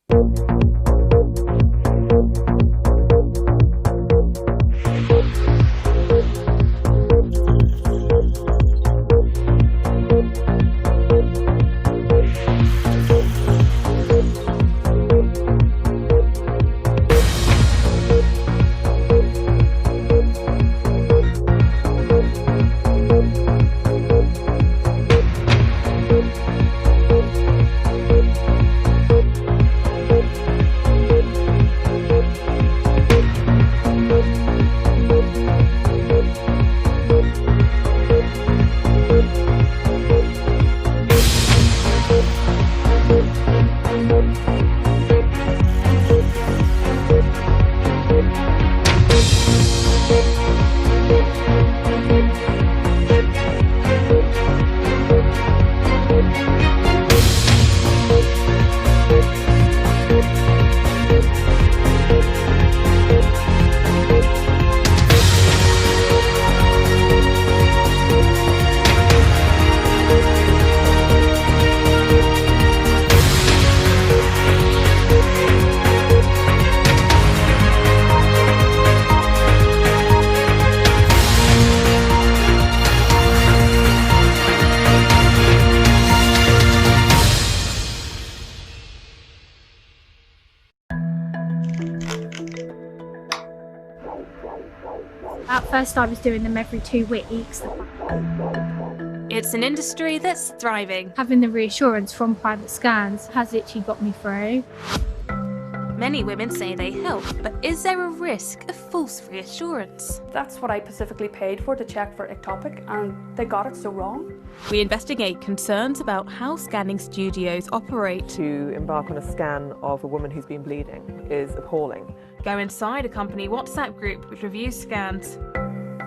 At first I was doing them every 2 weeks. It's an industry that's thriving. Having the reassurance from private scans has literally got me through. Many women say they help, but is there a risk of false reassurance? That's what I specifically paid for, to check for ectopic, and they got it so wrong. We investigate concerns about how scanning studios operate. To embark on a scan of a woman who's been bleeding is appalling. Go inside a company WhatsApp group which reviews scans.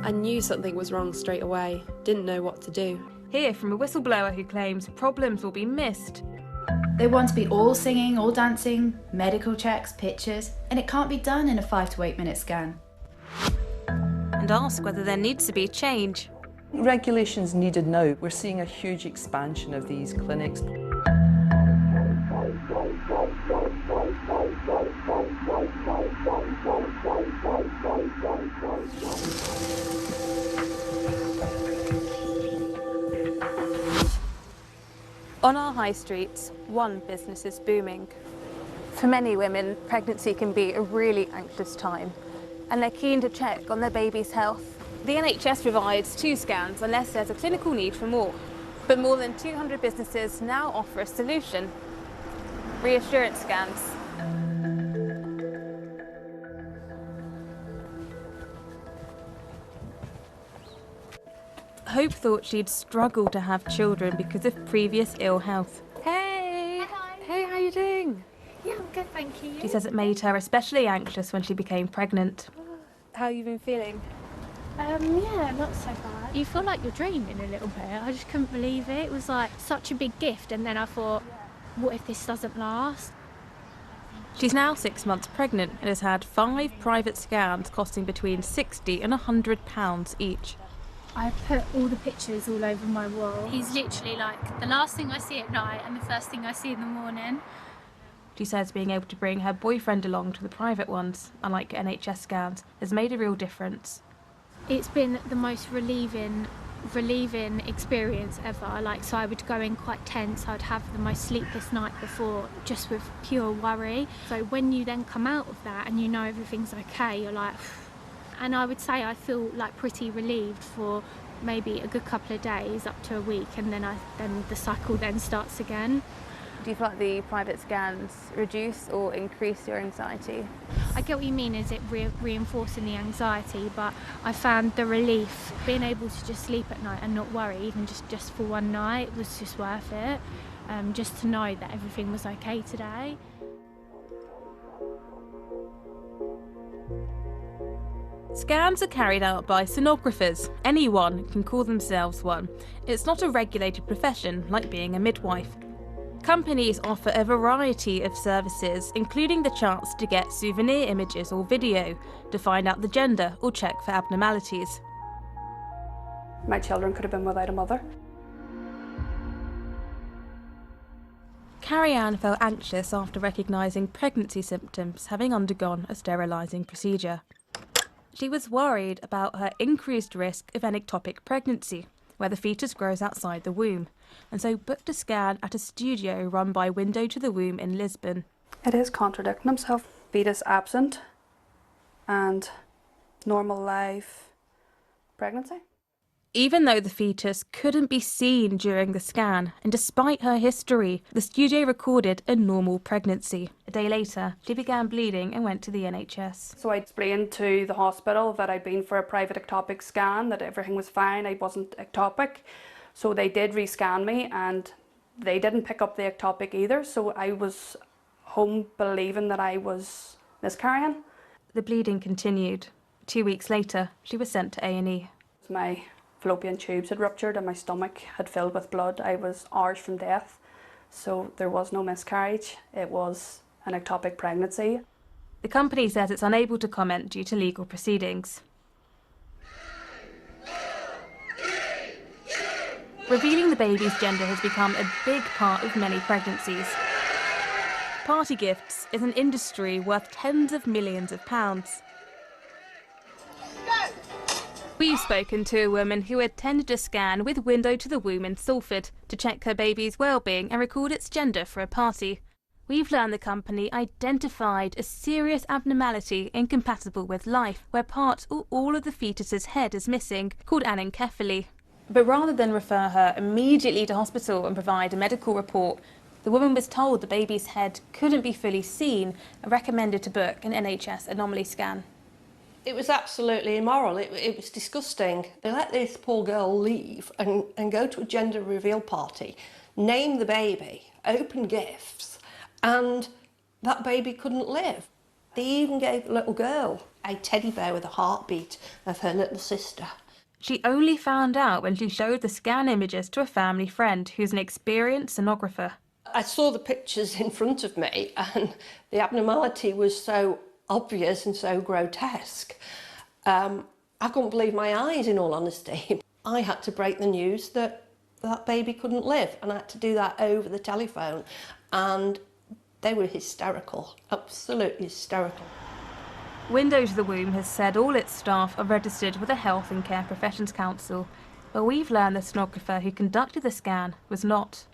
I knew something was wrong straight away, didn't know what to do. Hear from a whistleblower who claims problems will be missed. They want to be all singing, all dancing, medical checks, pictures, and it can't be done in a 5 to 8 minute scan. And ask whether there needs to be change. Regulations needed now. We're seeing a huge expansion of these clinics. On our high streets, one business is booming. For many women, pregnancy can be a really anxious time, and they're keen to check on their baby's health. The NHS provides 2 scans unless there's a clinical need for more. But more than 200 businesses now offer a solution: reassurance scans. Hope thought she'd struggle to have children because of previous ill health. Hey! Hello. Hey, how you doing? Yeah, I'm good, thank you. She says it made her especially anxious when she became pregnant. How you been feeling? Yeah, not so bad. You feel like you're dreaming a little bit. I just couldn't believe it. It was like such a big gift, and then I thought, what if this doesn't last? She's now 6 months pregnant and has had 5 private scans costing between £60 and £100 each. I put all the pictures all over my wall. He's literally like the last thing I see at night and the first thing I see in the morning. She says being able to bring her boyfriend along to the private ones, unlike NHS scans, has made a real difference. It's been the most relieving experience ever. So I would go in quite tense. I'd have the most sleepless night before, just with pure worry. So when you then come out of that and you know everything's okay, you're like, and I would say I feel like pretty relieved for maybe a good couple of days, up to a week, and then the cycle then starts again. Do you feel like the private scans reduce or increase your anxiety? I get what you mean, is it reinforcing the anxiety, but I found the relief, being able to just sleep at night and not worry, even just for one night, was just worth it. Just to know that everything was okay today. Scans are carried out by sonographers. Anyone can call themselves one. It's not a regulated profession like being a midwife. Companies offer a variety of services, including the chance to get souvenir images or video to find out the gender or check for abnormalities. My children could have been without a mother. Carrie-Anne felt anxious after recognising pregnancy symptoms, having undergone a sterilising procedure. She was worried about her increased risk of an ectopic pregnancy, where the fetus grows outside the womb, and so booked a scan at a studio run by Window to the Womb in Lisbon. It is contradicting himself. Fetus absent and normal live pregnancy. Even though the fetus couldn't be seen during the scan, and despite her history, the studio recorded a normal pregnancy. A day later, she began bleeding and went to the NHS. So I explained to the hospital that I'd been for a private ectopic scan, that everything was fine, I wasn't ectopic. So they did rescan me and they didn't pick up the ectopic either. So I was home believing that I was miscarrying. The bleeding continued. 2 weeks later, she was sent to A&E. My fallopian tubes had ruptured and my stomach had filled with blood. I was hours from death, so there was no miscarriage. It was an ectopic pregnancy. The company says it's unable to comment due to legal proceedings. Revealing the baby's gender has become a big part of many pregnancies. Party gifts is an industry worth tens of millions of pounds. We've spoken to a woman who attended a scan with Window to the Womb in Salford to check her baby's well-being and record its gender for a party. We've learned the company identified a serious abnormality incompatible with life, where part or all of the fetus's head is missing, called anencephaly. But rather than refer her immediately to hospital and provide a medical report, the woman was told the baby's head couldn't be fully seen and recommended to book an NHS anomaly scan. It was absolutely immoral. It was disgusting. They let this poor girl leave and go to a gender reveal party, name the baby, open gifts, and that baby couldn't live. They even gave the little girl a teddy bear with a heartbeat of her little sister. She only found out when she showed the scan images to a family friend who's an experienced sonographer. I saw the pictures in front of me and the abnormality was so obvious and so grotesque. I couldn't believe my eyes, in all honesty. I had to break the news that that baby couldn't live, and I had to do that over the telephone, and they were hysterical, absolutely hysterical. Window to the Womb has said all its staff are registered with the Health and Care Professions Council, but we've learned the sonographer who conducted the scan was not.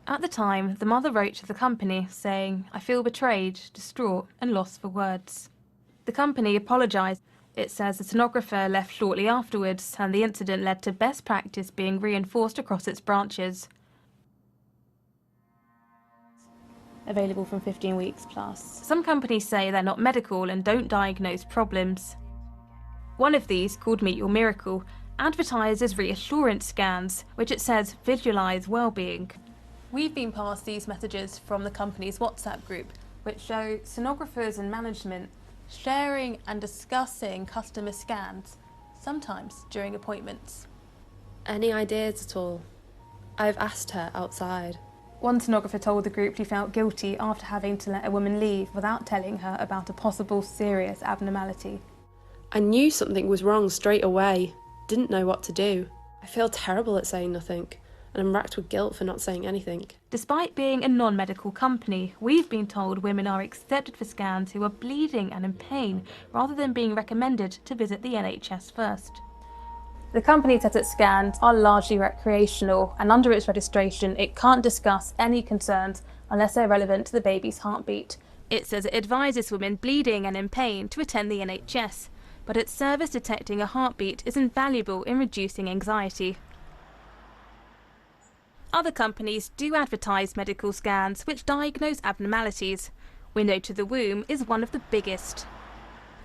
At the time, the mother wrote to the company saying, "I feel betrayed, distraught and lost for words." The company apologised. It says the sonographer left shortly afterwards and the incident led to best practice being reinforced across its branches. Available from 15 weeks plus. Some companies say they're not medical and don't diagnose problems. One of these, called Meet Your Miracle, advertises reassurance scans, which it says visualise well-being. We've been passed these messages from the company's WhatsApp group, which show sonographers and management sharing and discussing customer scans, sometimes during appointments. Any ideas at all? I've asked her outside. One sonographer told the group she felt guilty after having to let a woman leave without telling her about a possible serious abnormality. I knew something was wrong straight away. Didn't know what to do. I feel terrible at saying nothing, and I'm racked with guilt for not saying anything. Despite being a non-medical company, we've been told women are accepted for scans who are bleeding and in pain, rather than being recommended to visit the NHS first. The company says its scans are largely recreational, and under its registration it can't discuss any concerns unless they're relevant to the baby's heartbeat. It says it advises women bleeding and in pain to attend the NHS, but its service detecting a heartbeat is invaluable in reducing anxiety. Other companies do advertise medical scans which diagnose abnormalities. Window to the Womb is one of the biggest.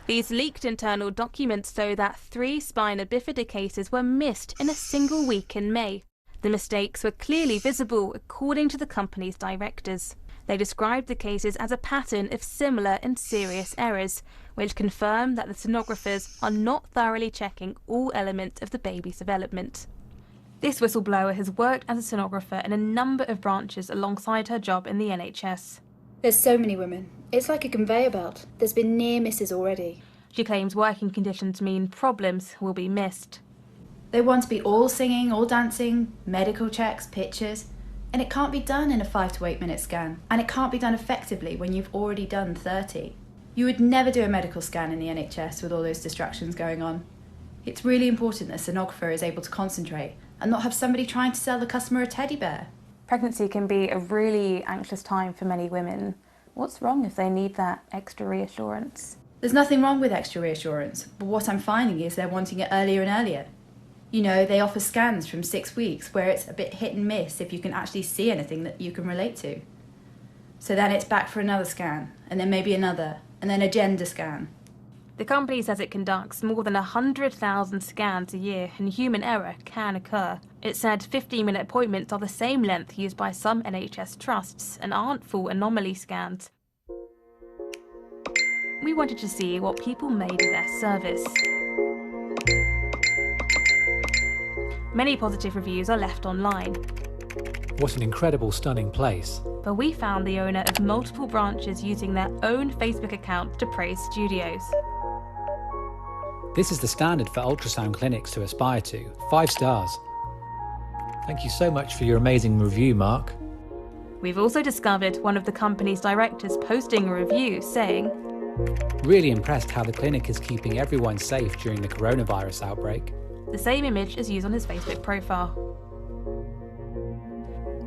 These leaked internal documents show that 3 spina bifida cases were missed in a single week in May. The mistakes were clearly visible according to the company's directors. They described the cases as a pattern of similar and serious errors, which confirm that the sonographers are not thoroughly checking all elements of the baby's development. This whistleblower has worked as a sonographer in a number of branches alongside her job in the NHS. There's so many women. It's like a conveyor belt. There's been near misses already. She claims working conditions mean problems will be missed. They want to be all singing, all dancing, medical checks, pictures, And it can't be done in a 5 to 8 minute scan. And it can't be done effectively when you've already done 30. You would never do a medical scan in the NHS with all those distractions going on. It's really important that a sonographer is able to concentrate and not have somebody trying to sell the customer a teddy bear. Pregnancy can be a really anxious time for many women. What's wrong if they need that extra reassurance? There's nothing wrong with extra reassurance, but what I'm finding is they're wanting it earlier and earlier. You know, they offer scans from 6 weeks where it's a bit hit and miss if you can actually see anything that you can relate to. So then it's back for another scan, and then maybe another, and then a gender scan. The company says it conducts more than 100,000 scans a year, and human error can occur. It said 15-minute appointments are the same length used by some NHS trusts and aren't full anomaly scans. We wanted to see what people made of their service. Many positive reviews are left online. What an incredible, stunning place. But we found the owner of multiple branches using their own Facebook account to praise studios. This is the standard for ultrasound clinics to aspire to. 5 stars. Thank you so much for your amazing review, Mark. We've also discovered one of the company's directors posting a review saying, Really impressed how the clinic is keeping everyone safe during the coronavirus outbreak. The same image is used on his Facebook profile.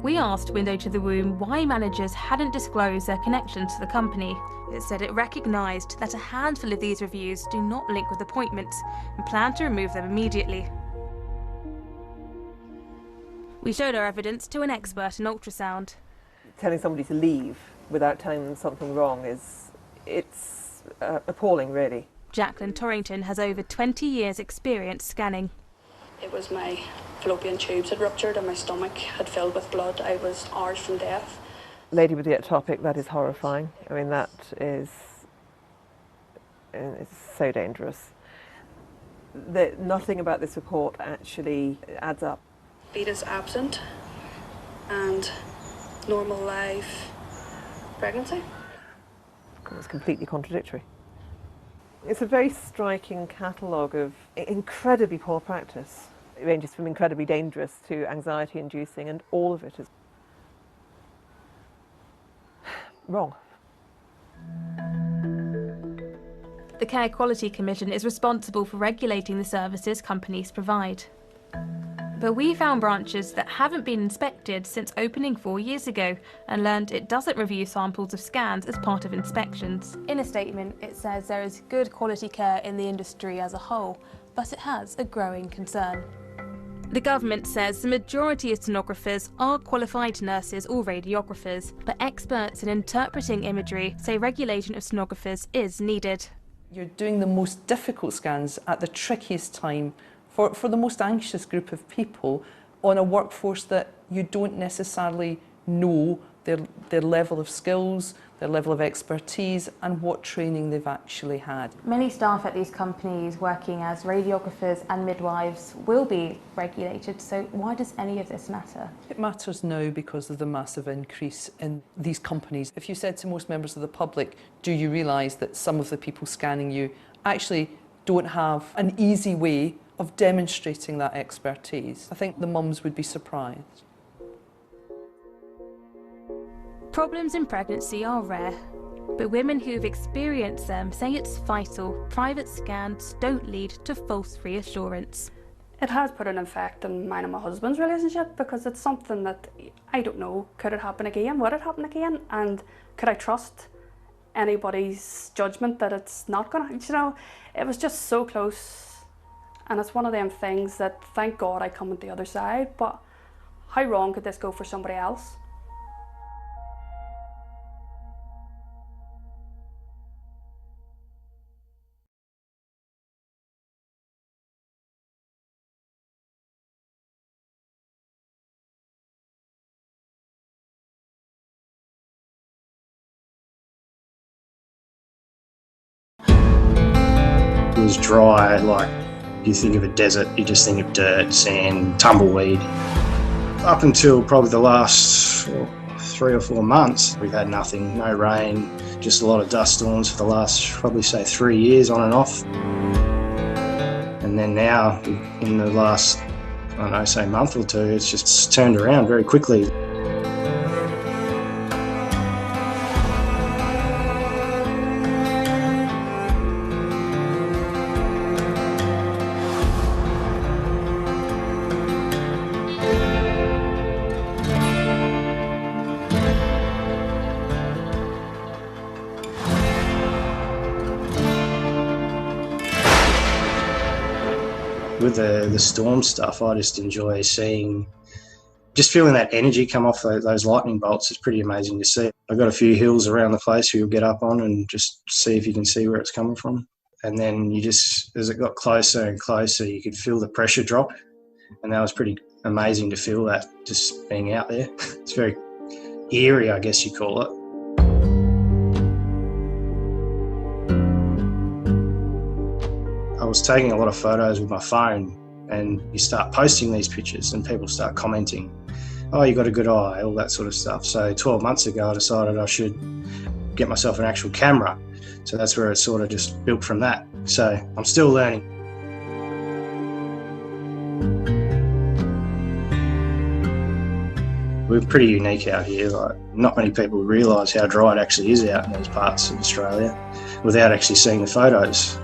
We asked Window to the Womb why managers hadn't disclosed their connection to the company. It said it recognised that a handful of these reviews do not link with appointments and planned to remove them immediately. We showed our evidence to an expert in ultrasound. Telling somebody to leave without telling them something wrong it's appalling, really. Jacqueline Torrington has over 20 years' experience scanning. It was my fallopian tubes had ruptured and my stomach had filled with blood. I was hours from death. Lady with the ectopic, that is horrifying. I mean, that is it's so dangerous. Nothing about this report actually adds up. Beta's absent and normal life pregnancy. It's completely contradictory. It's a very striking catalogue of incredibly poor practice. It ranges from incredibly dangerous to anxiety-inducing, and all of it is wrong. The Care Quality Commission is responsible for regulating the services companies provide. But we found branches that haven't been inspected since opening 4 years ago and learned it doesn't review samples of scans as part of inspections. In a statement, it says there is good quality care in the industry as a whole, but it has a growing concern. The government says the majority of sonographers are qualified nurses or radiographers, but experts in interpreting imagery say regulation of sonographers is needed. You're doing the most difficult scans at the trickiest time for the most anxious group of people on a workforce that you don't necessarily know their level of skills, their level of expertise and what training they've actually had. Many staff at these companies working as radiographers and midwives will be regulated, so why does any of this matter? It matters now because of the massive increase in these companies. If you said to most members of the public, do you realise that some of the people scanning you actually don't have an easy way of demonstrating that expertise? I think the mums would be surprised. Problems in pregnancy are rare, but women who've experienced them say it's vital private scans don't lead to false reassurance. It has put an effect on mine and my husband's relationship because it's something that I don't know, could it happen again, would it happen again, and could I trust anybody's judgment that it's not going to, you know, it was just so close. And it's one of them things that, thank God I come on the other side, but how wrong could this go for somebody else? It was dry, like you think of a desert, you just think of dirt, sand, tumbleweed. Up until probably the last 3 or 4 months, we've had nothing, no rain, just a lot of dust storms for the last, probably say 3 years on and off. And then now, in the last, I don't know, say month or two, it's just turned around very quickly. With the storm stuff, I just enjoy feeling that energy come off those lightning bolts. Is pretty amazing to see. I've got a few hills around the place you'll get up on and just see if you can see where it's coming from. And then as it got closer and closer, you could feel the pressure drop. And that was pretty amazing to feel that, just being out there. It's very eerie, I guess you call it. I was taking a lot of photos with my phone, and you start posting these pictures and people start commenting, oh, you got a good eye, all that sort of stuff. So 12 months ago, I decided I should get myself an actual camera. So that's where it sort of just built from that. So I'm still learning. We're pretty unique out here. Like, not many people realise how dry it actually is out in these parts of Australia without actually seeing the photos.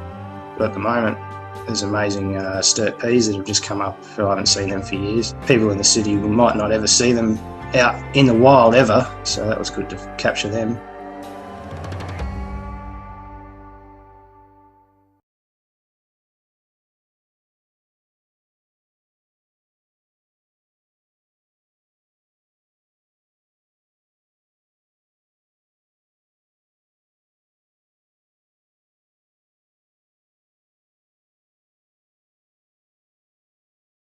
But at the moment, there's amazing sturt peas that have just come up. I haven't seen them for years. People in the city might not ever see them out in the wild ever, so that was good to capture them.